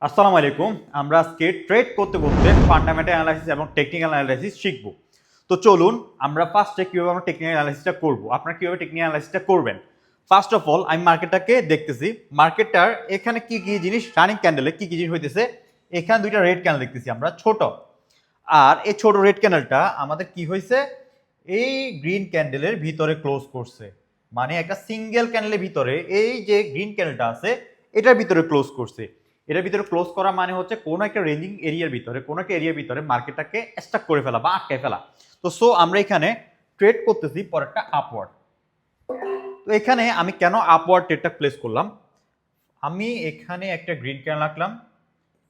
আসসালামু আলাইকুম। আমরা আজকে ট্রেড করতে করতে ফান্ডামেন্টাল অ্যানালাইসিস এবং টেকনিক্যাল অ্যানালাইসিস শিখব। তো চলুন আমরা ফার্স্টে কীভাবে আমরা টেকনিক্যাল অ্যানালাইসিসটা করব, আপনারা কীভাবে টেকনিক্যাল অ্যানালাইসিসটা করবেন। ফার্স্ট অফ অল আমি মার্কেটটাকে দেখতেছি, মার্কেটটার এখানে কি কি জিনিস রানিং ক্যান্ডেলে কি কি জিনিস হইতেছে। এখানে দুইটা রেড ক্যান্ডেল দেখতেছি আমরা ছোট, আর এই ছোট রেড ক্যান্ডেলটা আমাদের কি হয়েছে, এই গ্রিন ক্যান্ডেলের ভিতরে ক্লোজ করছে। মানে একটা সিঙ্গেল ক্যান্ডেলের ভিতরে এই যে গ্রিন ক্যান্ডেলটা আছে এটার ভিতরে ক্লোজ করছে। এটার ভিতরে ক্লোজ করা মানে হচ্ছে কোনো একটা রেঞ্জিং এরিয়ার ভিতরে, কোনো একটা এরিয়ার ভিতরে মার্কেটটাকে স্টাক করে ফেলা বা আটকে ফেলা। তো সো আমরা এখানে ট্রেড করতেছি পরেরটা আপওয়ার্ড। তো এখানে আমি কেন আপওয়ার্ড ট্রেডটা প্লেস করলাম, আমি এখানে একটা গ্রিন ক্যান্ডেল রাখলাম।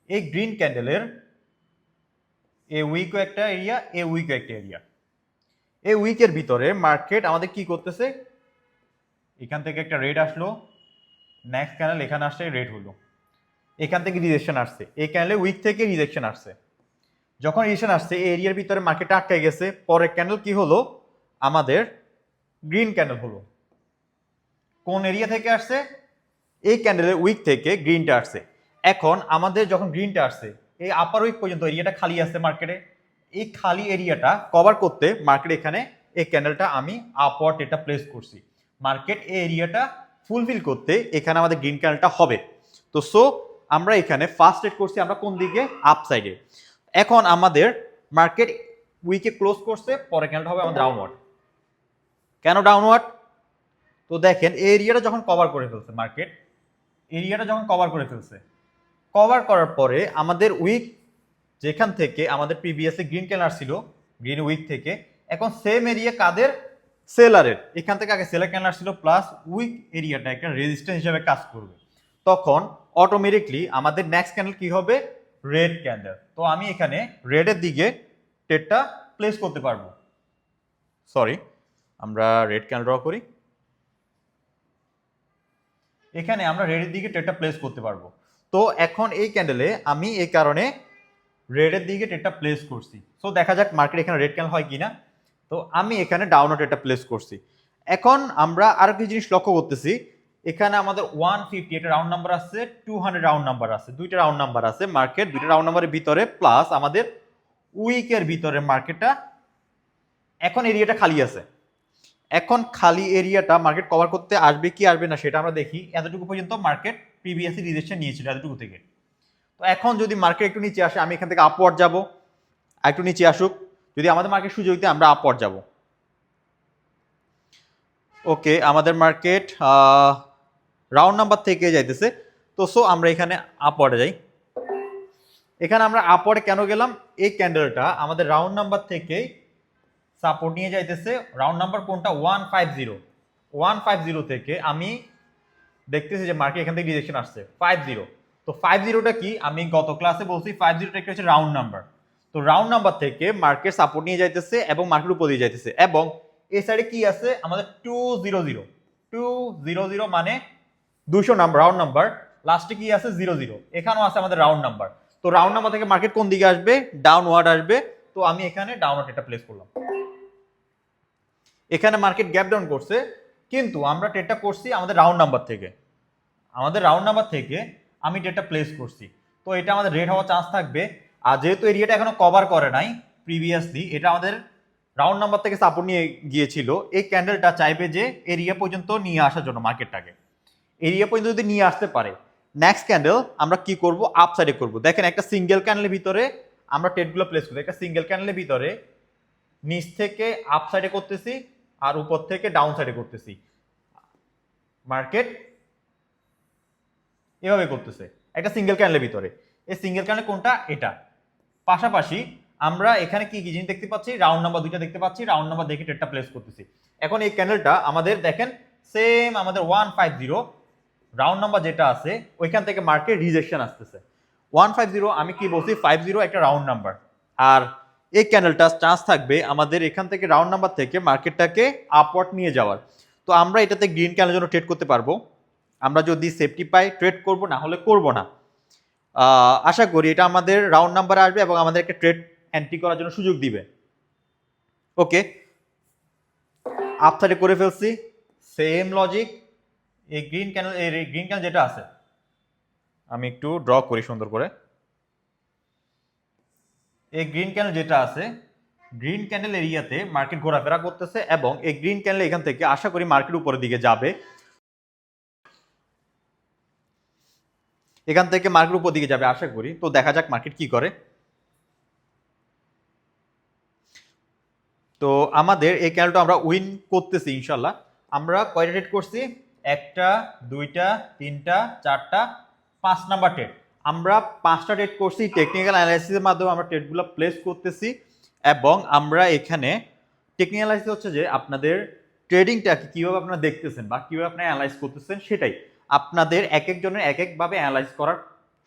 এই গ্রিন ক্যান্ডেলের এ উইকও একটা এরিয়া, এ উইকও একটা এরিয়া। এই উইকের ভিতরে মার্কেট আমাদের কি করতেছে, এখান থেকে একটা রেড আসলো, নেক্সট ক্যান্ডেল এখানে আসছে রেড হলো, এখান থেকে রিজেকশন আসছে, এই ক্যান্ডেলে উইক থেকে রিজেকশন আসছে। যখন রিজেকশন আসছে এই এরিয়ার ভিতরে মার্কেট আটকে গেছে, পরের ক্যান্ডেল কি হলো, আমাদের গ্রিন ক্যান্ডেল হলো। কোন এরিয়া থেকে আসছে, এই ক্যান্ডেলের উইক থেকে গ্রিনটা আসছে। এখন আমাদের যখন গ্রিনটা আসছে এই আপার উইক পর্যন্ত এরিয়াটা খালি আছে মার্কেটে, এই খালি এরিয়াটা কভার করতে মার্কেট এখানে এই ক্যান্ডেলটা আমি আপওয়ার্ড এটা প্লেস করছি। মার্কেট এই এরিয়াটা ফুলফিল করতে এখানে আমাদের গ্রিন ক্যান্ডেলটা হবে। তো সো আমরা এখানে ফার্স্ট ট্রেড করছি আমরা কোন দিকে, আপ সাইডে। এখন আমাদের মার্কেট উইকে ক্লোজ করছে, পরে ক্যান্ডেল হবে আমাদের ডাউনওয়ার্ড। কেন ডাউনওয়ার্ড, তো দেখেন এই এরিয়াটা যখন কভার করে ফেলছে মার্কেট, এরিয়াটা যখন কভার করে ফেলছে, কভার করার পরে আমাদের উইক যেখান থেকে আমাদের প্রিভিয়াসলি গ্রিন ক্যান্ডেল আসছিল, গ্রিন উইক থেকে এখন সেম এরিয়া কাদের, সেলারের। এখান থেকে আগে সেলার ক্যান্ডেল আসছিল, প্লাস উইক এরিয়াটা একটা রেজিস্ট্যান্স হিসেবে কাজ করবে। তখন অটোমেটিকলি আমাদের নেক্সট ক্যান্ডেল কি হবে, রেড ক্যান্ডেল। তো আমি এখানে রেডের দিকে ট্রেডটা প্লেস করতে পারবো। সরি, আমরা রেড ক্যান্ডেল ড্র করি, এখানে আমরা রেডের দিকে ট্রেডটা প্লেস করতে পারবো। তো এখন এই ক্যান্ডেলে আমি এই কারণে রেডের দিকে ট্রেডটা প্লেস করছি। সো দেখা যাক মার্কেট এখানে রেড ক্যান্ডেল হয় কিনা। তো আমি এখানে ডাউনও ট্রেডটা প্লেস করছি। এখন আমরা আরো কিছু জিনিস লক্ষ্য করতেছি, এখানে আমাদের 150 একটা রাউন্ড নাম্বার আছে, 200 রাউন্ড নাম্বার আছে, দুইটা রাউন্ড নাম্বার আছে মার্কেট, দুইটা রাউন্ড নাম্বারের ভিতরে প্লাস আমাদের উইকের ভিতরে মার্কেটটা এখন এরিয়াটা খালি আছে। এখন খালি এরিয়াটা মার্কেট কভার করতে আসবে কি আসবে না সেটা আমরা দেখি। এতটুকু পর্যন্ত মার্কেট প্রিভিয়াসলি রিজেকশন নিয়েছিল এতটুকু থেকে। তো এখন যদি মার্কেট একটু নিচে আসে আমি এখান থেকে আপওয়ার্ড যাব, একটু নিচে আসুক, যদি আমাদের মার্কেট সুযোগ দিতে আমরা আপওয়ার্ড যাব। ওকে, আমাদের মার্কেট রাউন্ড নাম্বার থেকে যাইতেছে। তো সো আমরা এখানে আপওয়ার্ডে যাই। এখানে আমরা আপওয়ার্ডে কেন গেলাম, এই ক্যান্ডেলটা আমাদের রাউন্ড নাম্বার থেকেই সাপোর্ট নিয়ে যাইতেছে। রাউন্ড নাম্বার কোনটা, 150। 150 থেকে আমি দেখতেছি যে মার্কেট এখান থেকে রিজেকশন আসছে 50। তো 50টা কি, আমি গত ক্লাসে বলছি 50টা একটা হচ্ছে রাউন্ড নাম্বার। তো রাউন্ড নাম্বার থেকে মার্কেট সাপোর্ট নিয়ে যাইতেছে এবং মার্কেট উপর দিয়ে যাইতেছে। এবং এই সাইডে কি আছে আমাদের 200, 200 মানে 200 নাম্বার, রাউন্ড নাম্বার। লাস্টে কি আছে 00, এখানেও আছে আমাদের রাউন্ড নাম্বার। তো রাউন্ড নাম্বার থেকে মার্কেট কোন দিকে আসবে, ডাউনওয়ার্ড আসবে। তো আমি এখানে ডাউনওয়ার্ড এটা প্লেস করলাম। এখানে মার্কেট গ্যাপ ডাউন করছে, কিন্তু আমরা ট্রেডটা করছি আমাদের রাউন্ড নাম্বার থেকে, আমাদের রাউন্ড নাম্বার থেকে আমি ট্রেডটা প্লেস করছি। তো এটা আমাদের রেড হওয়ার চান্স থাকবে। আর যেহেতু এরিয়াটা এখনো কভার করে নাই প্রিভিয়াসলি, এটা আমাদের রাউন্ড নাম্বার থেকে সাপোর্ট নিয়ে গিয়েছিল, এই ক্যান্ডেলটা চাইবে যে এরিয়া পর্যন্ত নিয়ে আসার জন্য মার্কেটটাকে, এরিয়া পর্যন্ত যদি নিয়ে আসতে পারে নেক্সট ক্যান্ডেল আমরা কি করব, আপ সাইডে করব। দেখেন একটা সিঙ্গেল ক্যান্ডেলের ভিতরে আমরা ট্রেডগুলো প্লেস করি, একটা সিঙ্গেল ক্যান্ডেলের ভিতরে নিচ থেকে আপ সাইডে করতেছি আর উপর থেকে ডাউন সাইডে করতেছি। মার্কেট এভাবে করতেছে একটা সিঙ্গেল ক্যান্ডেলের ভিতরে। এই সিঙ্গেল ক্যান্ডেল কোনটা, এটা। পাশাপাশি আমরা এখানে কি কি জিনিস দেখতে পাচ্ছি, রাউন্ড নাম্বার দুইটা দেখতে পাচ্ছি, রাউন্ড নাম্বার দেখে ট্রেডটা প্লেস করতেছি। এখন এই ক্যান্ডেলটা আমাদের দেখেন সেম আমাদের 150 রাউন্ড নাম্বার যেটা আছে ওইখান থেকে মার্কেট রিজেকশন আসতেছে। 150 আমি কি বলছি, 50 একটা রাউন্ড নাম্বার। আর এই ক্যান্ডেলটা চান্স থাকবে আমাদের এখান থেকে রাউন্ড নাম্বার থেকে মার্কেটটাকে আপওয়ার্ড নিয়ে যাওয়ার। তো আমরা এটাতে গ্রিন ক্যান্ডেলের জন্য ট্রেড করতে পারবো। আমরা যদি সেফটি পাই ট্রেড করব, না হলে করব না। আশা করি এটা আমাদের রাউন্ড নাম্বার আসবে এবং আমাদের একটা ট্রেড এন্ট্রি করার জন্য সুযোগ দিবে। ওকে, আপ সাইডে করে ফেলছি, সেম লজিক। এই গ্রিন ক্যান্ডেল যেটা আছে আমি একটু ড্র করি সুন্দর করে। এই গ্রিন ক্যান্ডেল যেটা আছে, গ্রিন ক্যান্ডেল এরিয়াতে মার্কেট ঘোরাফেরা করতেছে এবং এই গ্রিন ক্যান্ডেল এখান থেকে আশা করি মার্কেট উপরের দিকে যাবে। এখান থেকে মার্কেট উপর দিকে যাবে আশা করি। তো দেখা যাক মার্কেট কি করে। তো আমাদের এই ক্যান্ডেলটা আমরা উইন করতেছি ইনশাল্লাহ। আমরা কয়টা ট্রেড করছি? একটা, দুইটা, তিনটা, চারটা, 5 নাম্বার ট্রেড। আমরা 5টা ট্রেড করছি। টেকনিক্যাল অ্যানালাইসিসের মাধ্যমে আমরা ট্রেডগুলো প্লেস করতেছি এবং আমরা এখানে টেকনিক্যাল অ্যানালাইসিস হচ্ছে যে আপনাদের ট্রেডিংটা কিভাবে আপনারা দেখতেছেন বা কিভাবে আপনারা অ্যানালাইজ করতেছেন সেটাই। আপনাদের এক একজনের এক একভাবে অ্যানালাইজ করার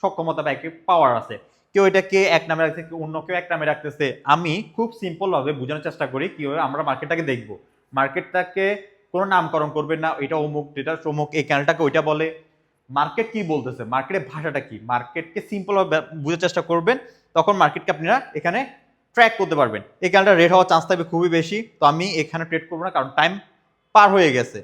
সক্ষমতা বা এক এক পাওয়ার আছে। কেউ এটাকে এক নামে রাখছে, অন্য কেউ এক নামে রাখতেছে। আমি খুব সিম্পল ভাবে বোঝানোর চেষ্টা করি কিভাবে আমরা মার্কেটটাকে দেখবো। মার্কেটটাকে কোনো নামকরণ করবেন না, এটা অমুক, এটা অমুক, এই ক্যান্ডেলটাকে ওইটা বলে। মার্কেট কি বলতেছে, মার্কেটের ভাষাটা কি, মার্কেটকে সিম্পল ভাবে বোঝার চেষ্টা করবেন, তখন মার্কেটকে আপনারা এখানে ট্র্যাক করতে পারবেন। এই ক্যান্ডেলটা রেড হওয়ার চান্স থাকবে খুবই বেশি। তো আমি এখানে ট্রেড করবো না, কারণ টাইম পার হয়ে গেছে।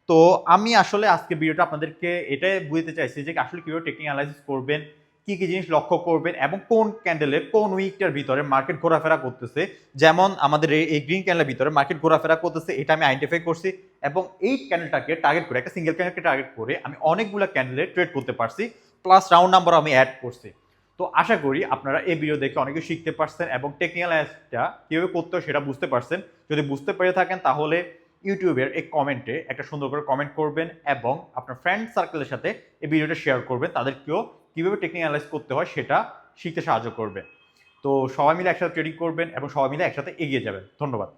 তো আমি আসলে আজকে ভিডিওটা আপনাদেরকে এটাই বুঝতে চাইছি যে আসলে কিভাবে টেকনিক অ্যানালাইসিস করবেন, কি কি জিনিস লক্ষ্য করবেন এবং কোন ক্যান্ডেলে কোন উইকটার ভিতরে মার্কেট ঘোরাফেরা করতেছে। যেমন আমাদের এই গ্রিন ক্যান্ডেলের ভিতরে মার্কেট ঘোরাফেরা করতেছে, এটা আমি আইডেন্টিফাই করছি এবং এই ক্যান্ডেলটাকে টার্গেট করে, একটা সিঙ্গেল ক্যান্ডেলকে টার্গেট করে আমি অনেকগুলো ক্যান্ডেলে ট্রেড করতে পারছি, প্লাস রাউন্ড নাম্বার আমি অ্যাড করছি। তো আশা করি আপনারা এই ভিডিও দেখে অনেকে শিখতে পারছেন এবং টেকনিক্যাল অ্যানালাইসিসটা কিভাবে করতে হয় সেটা বুঝতে পারছেন। যদি বুঝতে পেরে থাকেন তাহলে ইউটিউবের এই কমেন্টে একটা সুন্দর করে কমেন্ট করবেন এবং আপনার ফ্রেন্ড সার্কেলের সাথে এই ভিডিওটা শেয়ার করবেন, তাদেরকেও কীভাবে টেকনিক অ্যানালাইজ করতে হয় সেটা শিখতে সাহায্য করবে। তো সবাই মিলে একসাথে ট্রেডিং করবেন এবং সবাই মিলে একসাথে এগিয়ে যাবেন। ধন্যবাদ।